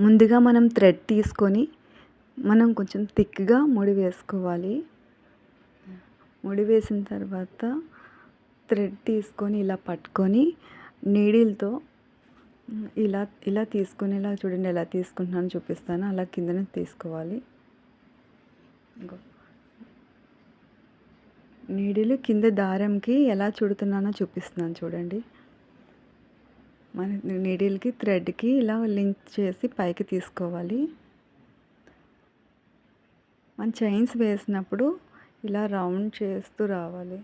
ముందుగా మనం థ్రెడ్ తీసుకొని మనం కొంచెం థిక్గా ముడి వేసుకోవాలి. ముడి వేసిన తర్వాత థ్రెడ్ తీసుకొని ఇలా పట్టుకొని నీడిల్తో ఇలా ఇలా తీసుకొని, ఇలా చూడండి ఎలా తీసుకుంటున్నాను చూపిస్తాను. అలా కిందనే తీసుకోవాలి. నీడిల్ కింద దారంకి ఎలా చుడుతున్నానో చూపిస్తున్నాను చూడండి. మన నీడిల్కి థ్రెడ్కి ఇలా లింక్ చేసి పైకి తీసుకోవాలి. మన చైన్స్ వేసినప్పుడు ఇలా రౌండ్ చేస్తూ రావాలి.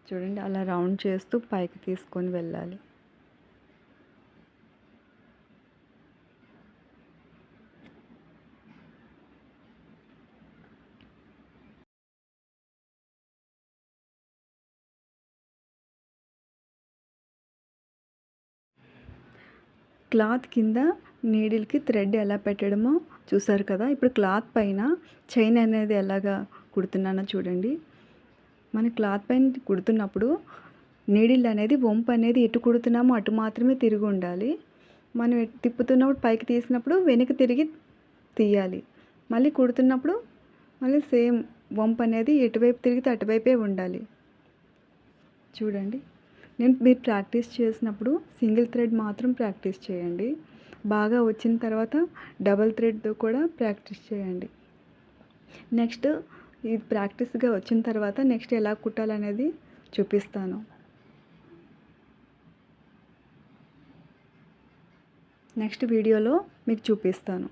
చూడండి అలా రౌండ్ చేస్తూ పైకి తీసుకొని వెళ్ళాలి. క్లాత్ కింద నీడిల్కి థ్రెడ్ ఎలా పెట్టడమో చూసారు కదా. ఇప్పుడు క్లాత్ పైన చైన్ అనేది ఎలాగా కుడుతున్నానో చూడండి. మన క్లాత్ పైన కుడుతున్నప్పుడు నీడిల్ అనేది వంపు అనేది ఎటు కుడుతున్నామో అటు మాత్రమే తిరిగి ఉండాలి. మనం తిప్పుతున్నప్పుడు పైకి తీసినప్పుడు వెనక్కి తిరిగి తీయాలి. మళ్ళీ కుడుతున్నప్పుడు మళ్ళీ సేమ్ వంపు అనేది ఎటువైపు తిరిగితే అటువైపే ఉండాలి. చూడండి, మీరు ప్రాక్టీస్ చేసినప్పుడు సింగిల్ థ్రెడ్ మాత్రం ప్రాక్టీస్ చేయండి. బాగా వచ్చిన తర్వాత డబల్ థ్రెడ్తో కూడా ప్రాక్టీస్ చేయండి. నెక్స్ట్ ఇది ప్రాక్టీస్గా వచ్చిన తర్వాత నెక్స్ట్ ఎలా కుట్టాలనేది చూపిస్తాను. నెక్స్ట్ వీడియోలో మీకు చూపిస్తాను.